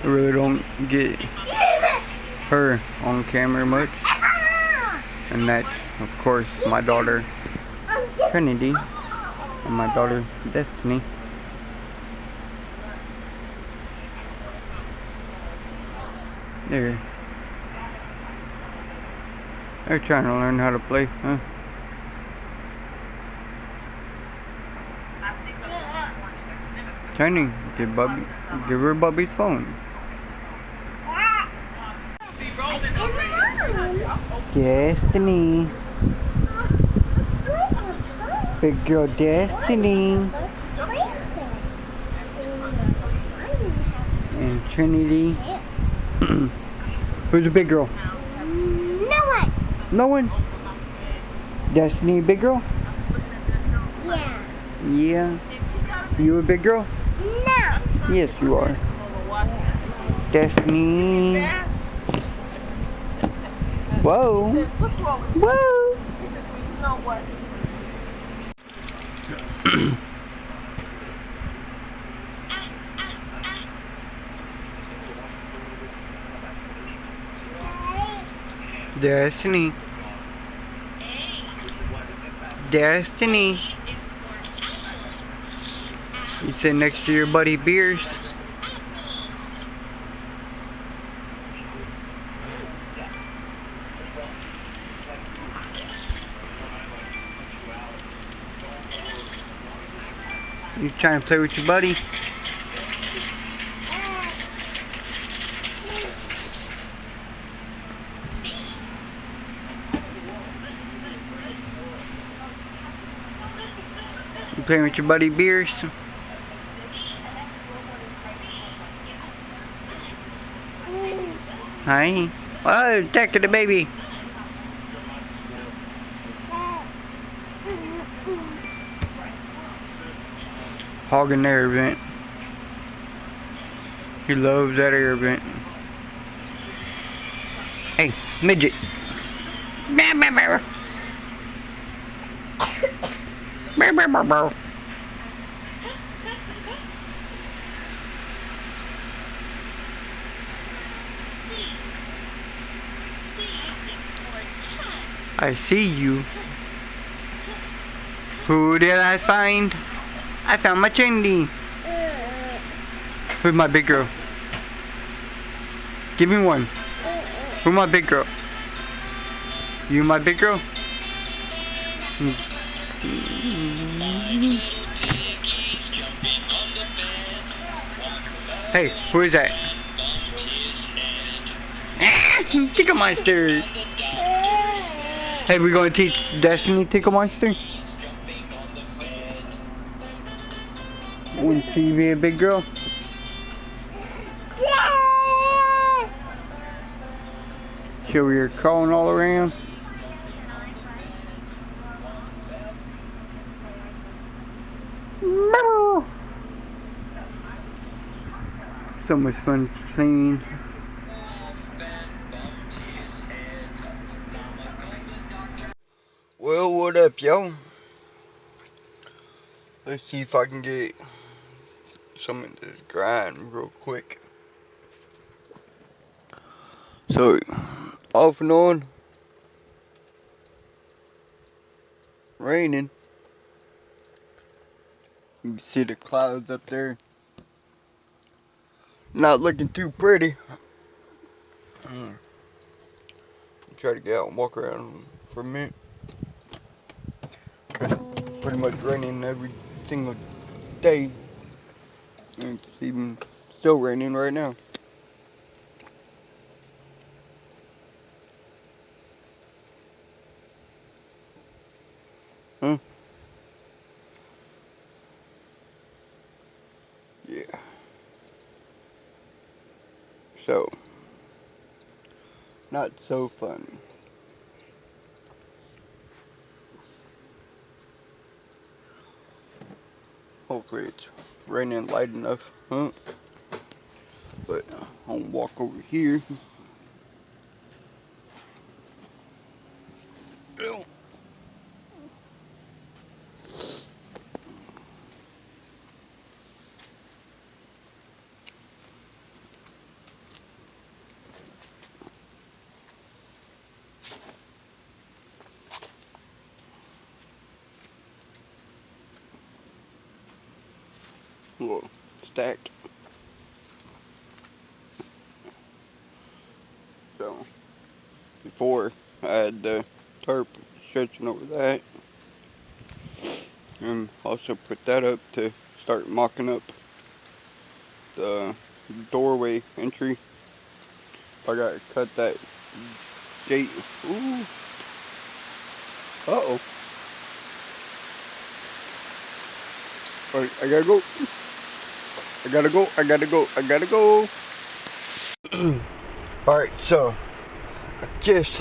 I really don't get her on camera much. And that's, of course, my daughter Trinity and my daughter Destiny. They're trying to learn how to play, huh? Tiny, give her Bubby's phone. Destiny. Big girl Destiny. And Trinity. Who's the big girl? No one. No one? Destiny, big girl? Yeah. Yeah. You a big girl? No. Yes, you are. Destiny. Whoa. Whoa. Destiny. Destiny. You sit next to your buddy Beers. You trying to play with your buddy? You playing with your buddy Beers? Hi. Oh, attack the baby. Hogging the air vent. He loves that air vent. Hey, midget. I see you. Who did I find? I found my Trinity. Who's my big girl? Give me one. Who's my big girl? You my big girl? Hey, who is that? Tickle Monster. Hey, we gonna teach Destiny Tickle Monster? Want to be a big girl? Show her your crawling all around. So much fun singing. Well, what up, yo? Let's see if I can get some of this grind real quick. So, off and on, raining. You can see the clouds up there. Not looking too pretty. Try to get out and walk around for a minute. Pretty much raining every single day. And it's even still raining right now. Huh? Yeah. So, not so fun. Hopefully it's raining light enough, huh? But I'm gonna walk over here. little stack. So before I had the tarp stretching over that, and also put that up to start mocking up the doorway entry. I gotta cut that gate. Ooh. Uh-oh. Alright, I gotta go. I gotta go. I gotta go. I gotta go. Alright, so I just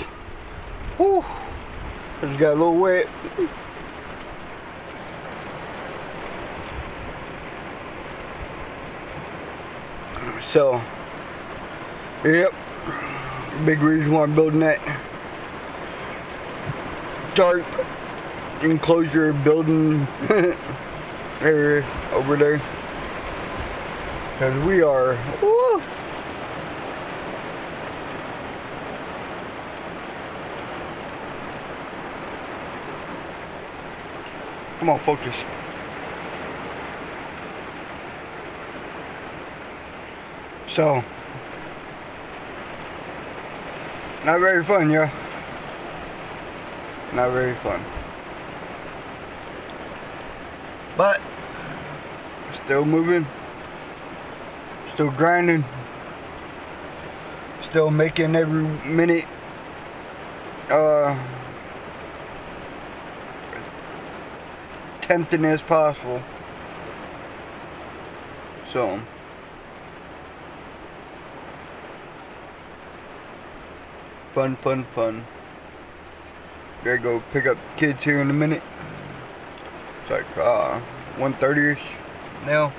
got a little wet. So, yep, big reason why I'm building that tarp enclosure building area over there, because we are, woo, come on, focus. So, not very fun, yeah. Not very fun. But, still moving. Still grinding. Still making every minute tempting as possible. So, fun. Gotta go pick up kids here in a minute. It's like 1:30ish now.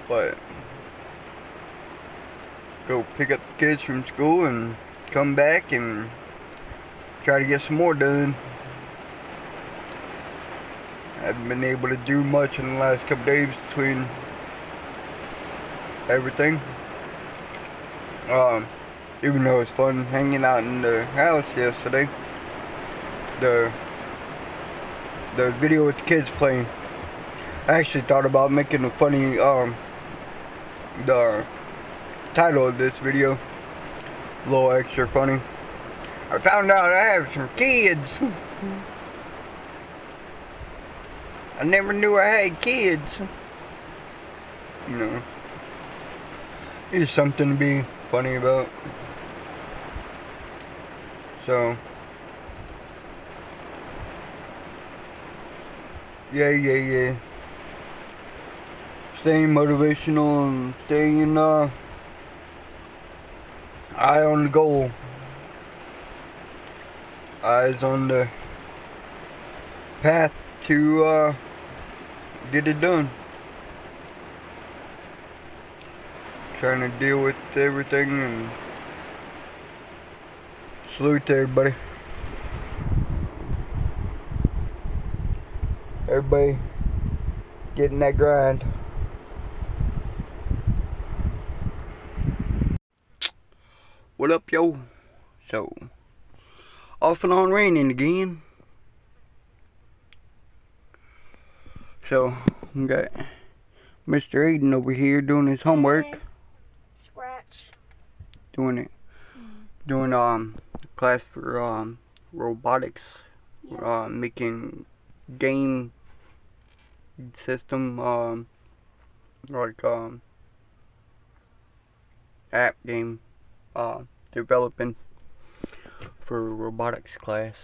But go pick up the kids from school and come back and try to get some more done. I haven't been able to do much in the last couple days between everything. Even though it was fun hanging out in the house yesterday, the video with the kids playing, I actually thought about making a funny the title of this video a little extra funny. I found out I have some kids. I never knew I had kids. You know, it's something to be funny about. So, yeah. Staying motivational and staying eye on the goal. Eyes on the path to get it done. Trying to deal with everything, and salute to everybody. Everybody getting that grind. What up, yo? So, off and on raining again. So, we got Mr. Aiden over here doing his homework. Scratch. Doing class for robotics. Yeah. Making game system like app game developing for robotics class.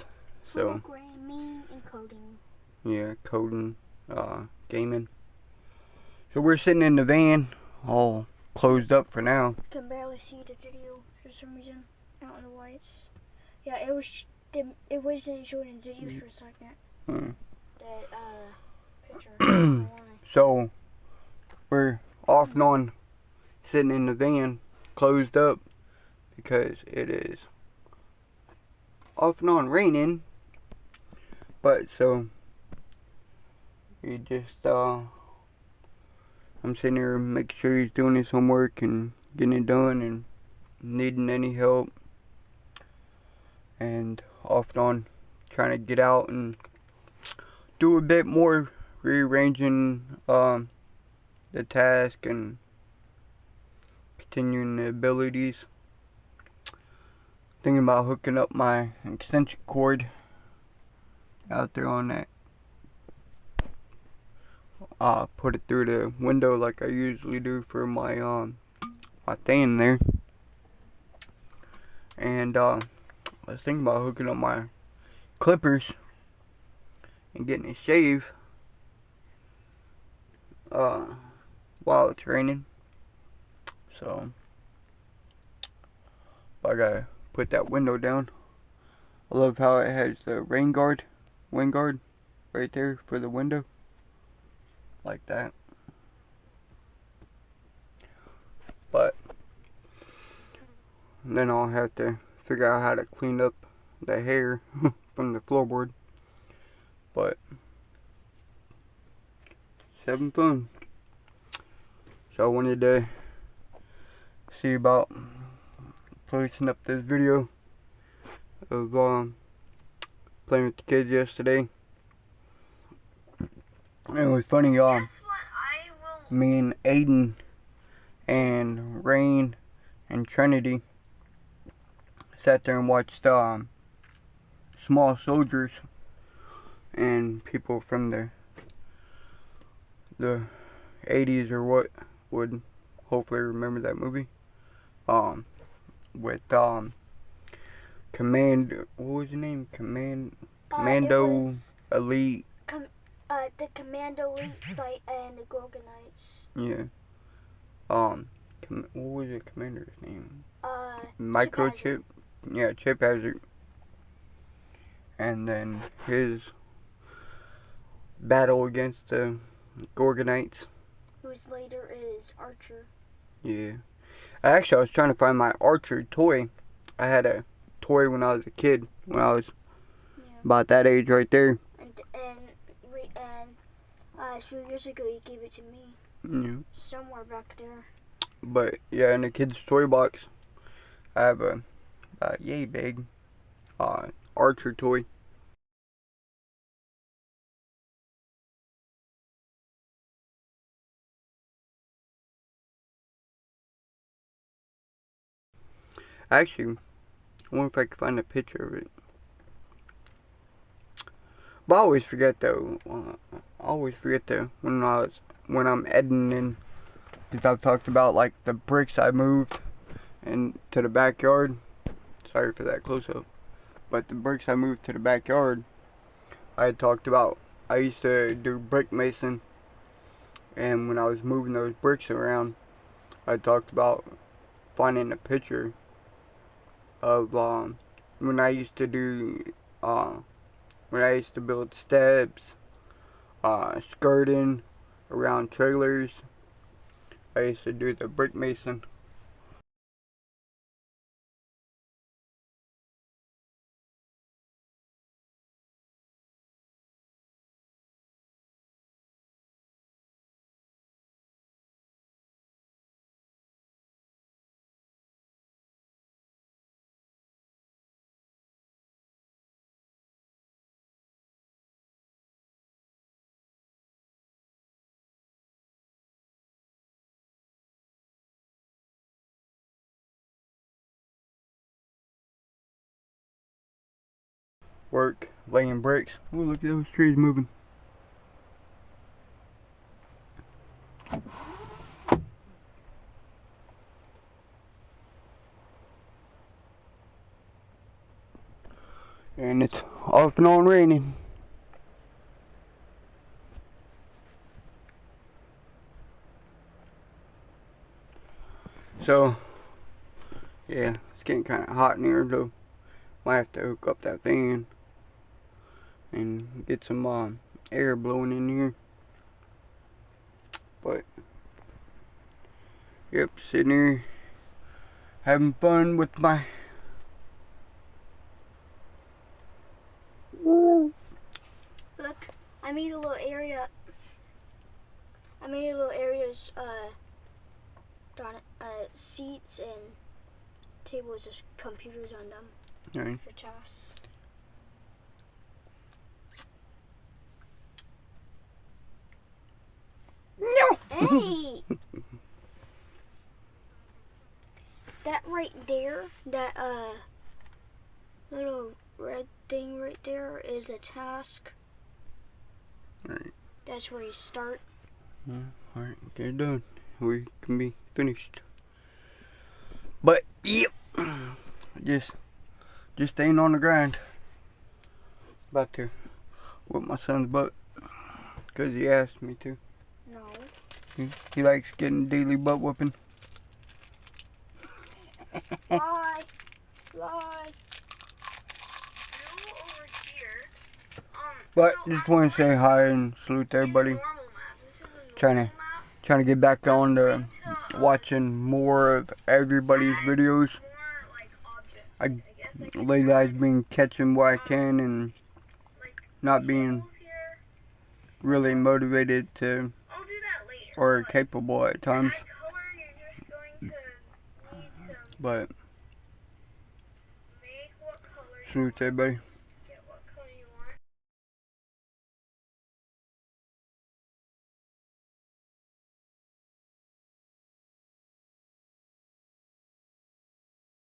So Programming and coding. yeah, coding, gaming. So we're sitting in the van, all closed up for now. I can barely see the video for some reason. I don't know why it's. Yeah, it wasn't showing the videos for a second. That picture. So we're off and on, sitting in the van, closed up, because it is off and on raining. But so we just I'm sitting here making sure he's doing his homework and getting it done and needing any help, and off and on trying to get out and do a bit more rearranging the task and continuing the abilities. Thinking about hooking up my extension cord out there on that. Put it through the window like I usually do for my my fan there. And I was thinking about hooking up my clippers and getting a shave while it's raining. So I gotta put that window down. I love how it has the wind guard right there for the window, like that. But then I'll have to figure out how to clean up the hair from the floorboard. But it's having fun. So I wanted to see about posting up this video of playing with the kids yesterday. And it was funny, me and Aiden and Rain and Trinity sat there and watched Small Soldiers, and people from the 80s or what would hopefully remember that movie. With what was his name? Commando Elite. The Commando Elite fight and the Gorgonites. Yeah. What was the commander's name? Microchip. Yeah, Chip Hazard. And then his battle against the Gorgonites. Whose later is Archer. Yeah. Actually, I was trying to find my Archer toy. I had a toy when I was a kid, when I was about that age right there. And a few years ago, you gave it to me. Yeah. Somewhere back there. But yeah, in the kids' toy box, I have a yay big Archer toy. Actually, I wonder if I can find a picture of it. But I always forget though. When I'm editing, because I've talked about like the bricks I moved to the backyard. Sorry for that close up. But the bricks I moved to the backyard, I had talked about. I used to do brick mason, and when I was moving those bricks around, I talked about finding a picture of when I used to do when I used to build steps, skirting around trailers. I used to do the brick mason. Work laying bricks. Oh, look at those trees moving. And it's off and on raining. So, yeah, it's getting kind of hot in here, though. Might have to hook up that fan and get some air blowing in here. But, yep, sitting here having fun with my Look, I made a little area. I made a little areas, seats and tables with computers on them for tasks. Hey! That right there, that little red thing right there is a task. Alright. That's where you start. Alright, get it done. We can be finished. But, yep. Just staying on the grind. About to whip my son's butt. Because he asked me to. No. He likes getting daily butt whooping. Lie. Lie. Over here. But just want to say hi and salute to everybody. Trying to get back on to watching more of everybody's videos. Lately I've been catching what I can and not being really motivated to or capable at times. But salute to everybody.